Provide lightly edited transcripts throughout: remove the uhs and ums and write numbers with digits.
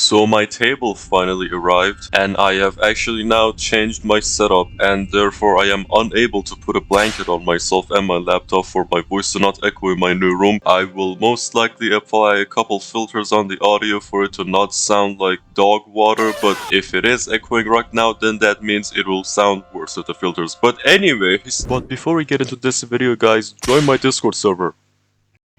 So my table finally arrived, and I have actually now changed my setup, and therefore I am unable to put a blanket on myself and my laptop for my voice to not echo in my new room. I will most likely apply a couple filters on the audio for it to not sound like dog water, but if it is echoing right now, then that means it will sound worse with the filters. But anyways, but before we get into this video, guys, join my Discord server.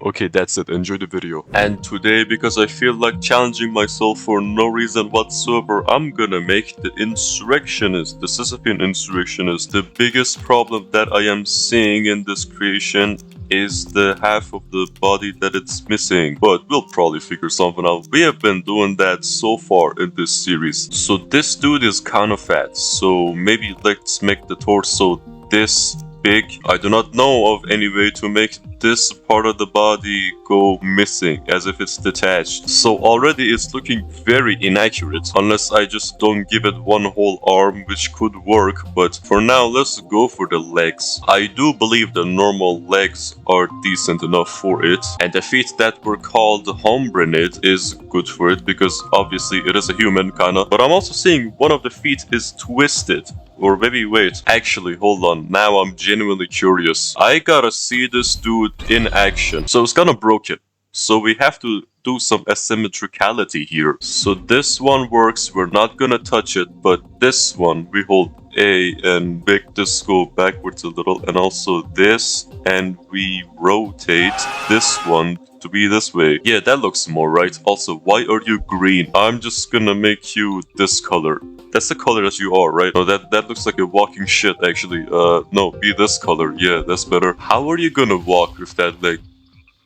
Okay, that's it. Enjoy the video. And today, because I feel like challenging myself for no reason whatsoever, I'm gonna make the insurrectionist, the Sisyphean insurrectionist. The biggest problem that I am seeing in this creation is the half of the body that it's missing. But we'll probably figure something out. We have been doing that so far in this series. So this dude is kind of fat. So maybe let's make the torso this big. I do not know of any way to make this part of the body go missing as if it's detached. So already it's looking very inaccurate unless I just don't give it one whole arm, which could work. But for now, let's go for the legs. I do believe the normal legs are decent enough for it, and the feet that were called hombrenid is good for it because obviously it is a human kinda. But I'm also seeing one of the feet is twisted. Or maybe wait, actually hold on, now I'm genuinely curious. I gotta see this dude in action. So it's kinda broken. So we have to do some asymmetricality here. So this one works, we're not gonna touch it, but this one we hold A and make this go backwards a little, and also this, and we rotate this one to be this way. Yeah, that looks more right. Also, why are you green? I'm just gonna make you this color. That's the color that you are, right? No, that looks like a walking shit, actually. No, be this color. Yeah, that's better. How are you gonna walk with that leg?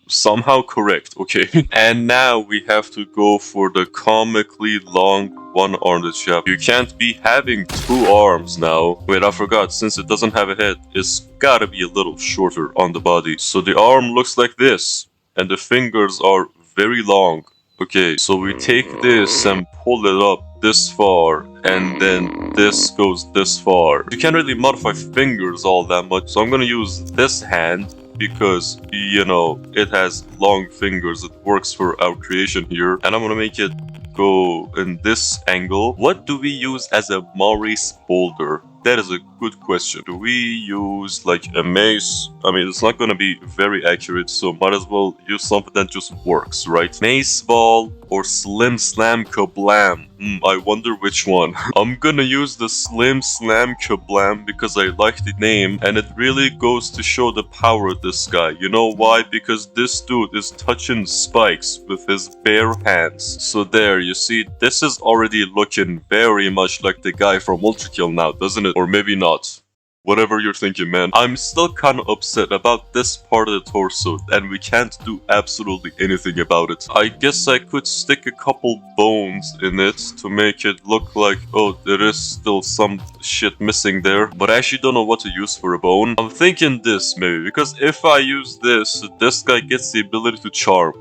Somehow correct, okay. And now we have to go for the comically long one arm that you have. You can't be having two arms now. Wait, I forgot, since it doesn't have a head, it's gotta be a little shorter on the body. So the arm looks like this, and the fingers are very long. Okay, so we take this and pull it up this far, and then this goes this far. You can't really modify fingers all that much, so I'm gonna use this hand because, you know, it has long fingers. It works for our creation here. And I'm gonna make it go in this angle. What do we use as a Maurice boulder? That is a good question. Do we use like a mace? I mean, it's not gonna be very accurate, so might as well use something that just works, right? Mace ball or slim slam kablam? I wonder which one. I'm gonna use the slim slam kablam because I like the name, and it really goes to show the power of this guy. You know why? Because this dude is touching spikes with his bare hands. So there, you see, this is already looking very much like the guy from ULTRAKILL now, doesn't it? Or maybe not. Whatever you're thinking, man. I'm still kind of upset about this part of the torso, and we can't do absolutely anything about it. I guess I could stick a couple bones in it to make it look like, oh, there is still some shit missing there. But I actually don't know what to use for a bone. I'm thinking this, maybe, because if I use this, this guy gets the ability to charm.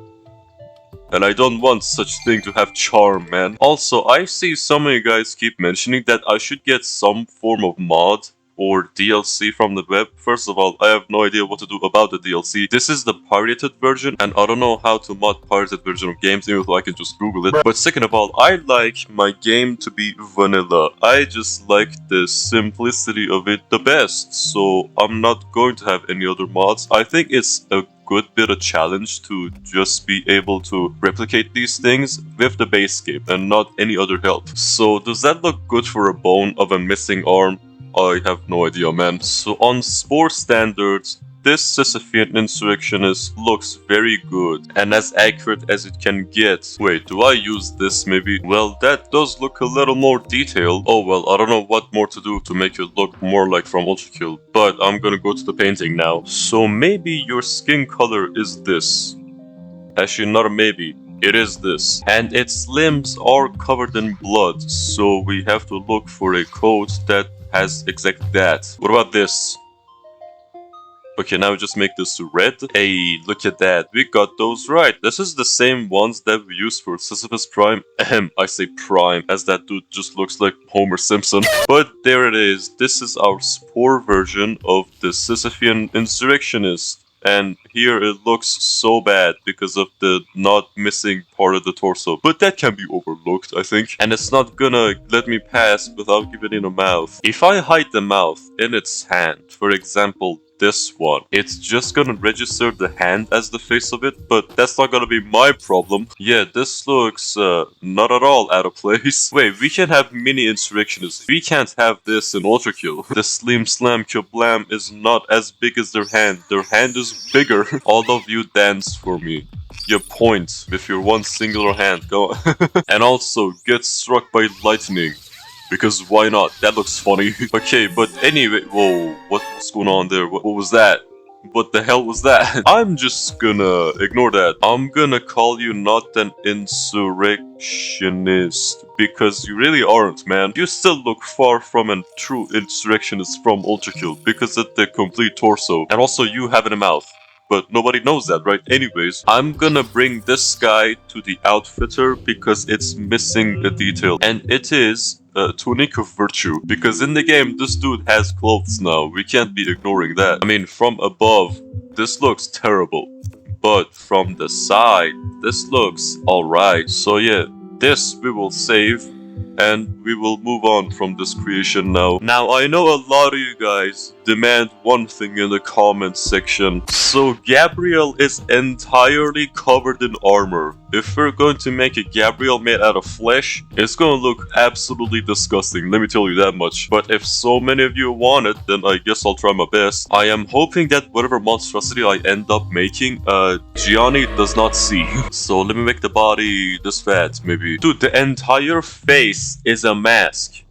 And I don't want such thing to have charm, man. Also, I see so many guys keep mentioning that I should get some form of mod or DLC from the web. First of all, I have no idea what to do about the DLC. This is the pirated version, and I don't know how to mod pirated version of games, even though I can just Google it. But second of all, I like my game to be vanilla. I just like the simplicity of it the best, so I'm not going to have any other mods. I think it's a good bit of challenge to just be able to replicate these things with the base game and not any other help. So does that look good for a bone of a missing arm? I have no idea, man. So on Spore standards, this Sisyphean insurrectionist looks very good and as accurate as it can get. Wait, do I use this maybe? Well, that does look a little more detailed. Oh well, I don't know what more to do to make it look more like from ULTRAKILL, but I'm gonna go to the painting now. So maybe your skin color is this. Actually, not a maybe. It is this. And its limbs are covered in blood, so we have to look for a coat that has exactly that. What about this? Okay, now we just make this red. Hey, look at that. We got those right. This is the same ones that we used for Sisyphus Prime. I say Prime, as that dude just looks like Homer Simpson. But there it is. This is our Spore version of the Sisyphean insurrectionist. And here it looks so bad because of the not missing part part of the torso, but that can be overlooked, I think. And it's not gonna let me pass without giving it a mouth. If I hide the mouth in its hand, for example, this one, it's just gonna register the hand as the face of it, but that's not gonna be my problem. Yeah, this looks not at all out of place. Wait, we can have mini insurrectionists. We can't have this in ULTRAKILL. The Slim Slam Kablam is not as big as their hand. Their hand is bigger. All of you dance for me. You point with your one singular hand. Go. And also get struck by lightning. Because why not? That looks funny. Okay, but anyway, whoa, what's going on there? What was that? What the hell was that? I'm just gonna ignore that. I'm gonna call you not an insurrectionist. Because you really aren't, man. You still look far from a true insurrectionist from ULTRAKILL. Because of the complete torso. And also you having a mouth. But nobody knows that, right? Anyways, I'm gonna bring this guy to the outfitter because it's missing a detail. And it is a tunic of virtue. Because in the game, this dude has clothes now. We can't be ignoring that. I mean, from above, this looks terrible. But from the side, this looks alright. So yeah, this we will save. And we will move on from this creation now. Now, I know a lot of you guys demand one thing in the comment section. So, Gabriel is entirely covered in armor. If we're going to make a Gabriel made out of flesh, it's gonna look absolutely disgusting, let me tell you that much. But if so many of you want it, then I guess I'll try my best. I am hoping that whatever monstrosity I end up making, Gianni does not see. So, let me make the body this fat, maybe. Dude, the entire face is a mask.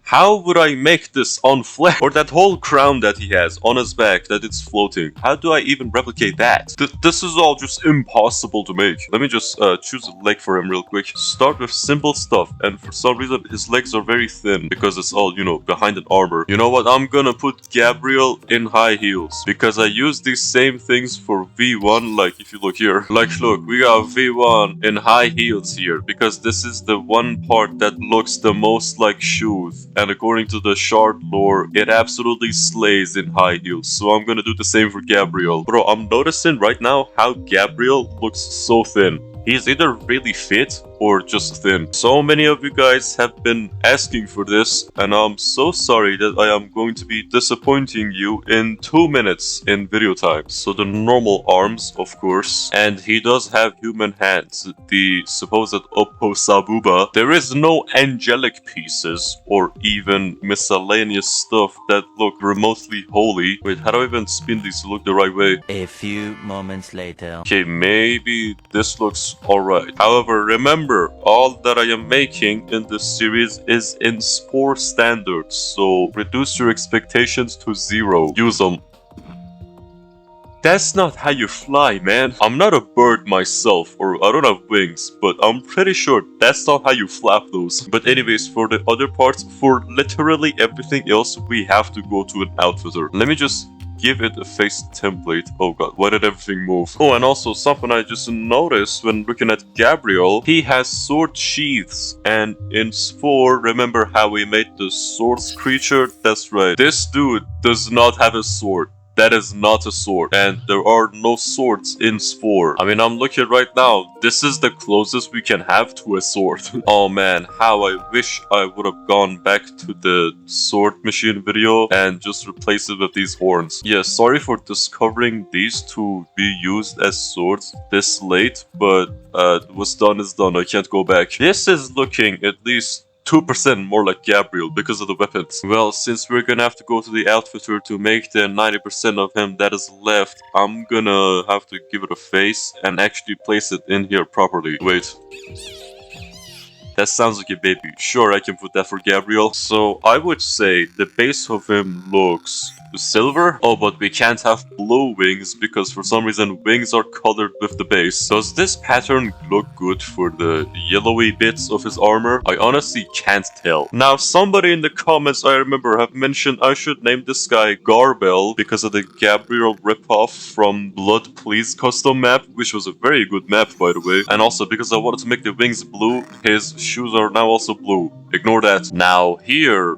How would I make this on flesh? Or that whole crown that he has on his back that it's floating. How do I even replicate that? This is all just impossible to make. Let me just choose a leg for him real quick. Start with simple stuff. And for some reason, his legs are very thin because it's all, you know, behind an armor. You know what? I'm gonna put Gabriel in high heels because I use these same things for V1. Like, if you look here. Like, look, we got V1 in high heels here because this is the one part that looks the most like shoes. And according to the shard lore, it absolutely slays in high heels. So I'm gonna do the same for Gabriel. Bro, I'm noticing right now how Gabriel looks so thin. He's either really fit or just thin. So many of you guys have been asking for this, and I'm so sorry that I am going to be disappointing you in 2 minutes in video time. So the normal arms, of course, and he does have human hands, the supposed Opposabuba. There is no angelic pieces or even miscellaneous stuff that look remotely holy. Wait, how do I even spin these to look the right way? A few moments later. Okay, maybe this looks alright. However, remember, all that I am making in this series is in Spore standards, so reduce your expectations to 0. Use them. That's not how you fly, man. I'm not a bird myself, or I don't have wings, but I'm pretty sure that's not how you flap those. But anyways, for the other parts, for literally everything else, we have to go to an outfitter. Let me just give it a face template. Oh god, why did everything move? Oh, and also something I just noticed when looking at Gabriel, he has sword sheaths. And in Spore, remember how we made the swords creature? That's right. This dude does not have a sword. That is not a sword, and there are no swords in Spore. I mean, I'm looking right now. This is the closest we can have to a sword. Oh man, how I wish I would have gone back to the sword machine video and just replaced it with these horns. Yeah, sorry for discovering these to be used as swords this late, but what's done is done. I can't go back. This is looking at least 2% more like Gabriel because of the weapons. Well, since we're gonna have to go to the outfitter to make the 90% of him that is left, I'm gonna have to give it a face and actually place it in here properly. Wait. That sounds like a baby. Sure, I can put that for Gabriel. So I would say the base of him looks silver. Oh, but we can't have blue wings because for some reason wings are colored with the base. Does this pattern look good for the yellowy bits of his armor? I honestly can't tell. Now, somebody in the comments I remember have mentioned I should name this guy Garbel because of the Gabriel ripoff from Blood Please custom map, which was a very good map by the way. And also because I wanted to make the wings blue, his shoes are now also blue. Ignore that. Now here,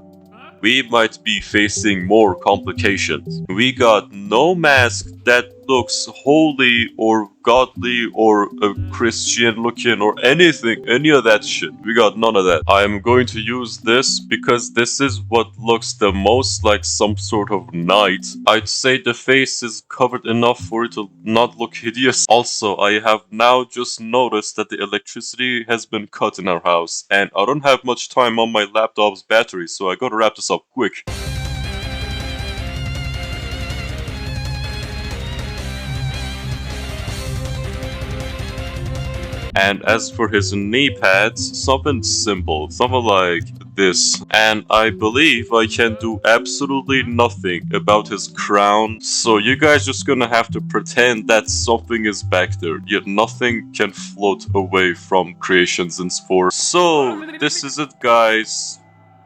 we might be facing more complications. We got no mask that looks holy or godly or Christian looking or anything, any of that shit. We got none of that. I am going to use this because this is what looks the most like some sort of knight. I'd say the face is covered enough for it to not look hideous. Also, I have now just noticed that the electricity has been cut in our house, and I don't have much time on my laptop's battery, so I gotta wrap this up quick. And as for his knee pads, something simple, something like this. And I believe I can do absolutely nothing about his crown, so you guys just gonna have to pretend that something is back there, yet nothing can float away from creations in Spore. So, this is it, guys.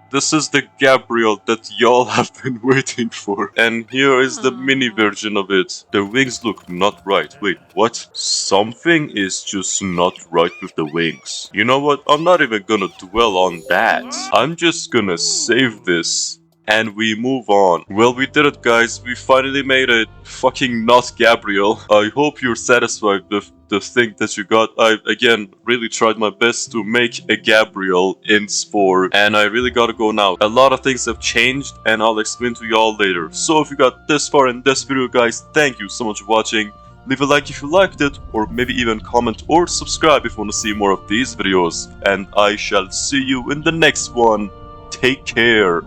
This is the Gabriel that y'all have been waiting for. And here is the mini version of it. The wings look not right. Wait, what? Something is just not right with the wings. You know what? I'm not even gonna dwell on that. I'm just gonna save this. And we move on. Well, we did it, guys. We finally made it. Fucking not Gabriel. I hope you're satisfied with the thing that you got. I, again, really tried my best to make a Gabriel in Spore. And I really gotta go now. A lot of things have changed, and I'll explain to y'all later. So if you got this far in this video, guys, thank you so much for watching. Leave a like if you liked it, or maybe even comment or subscribe if you want to see more of these videos. And I shall see you in the next one. Take care.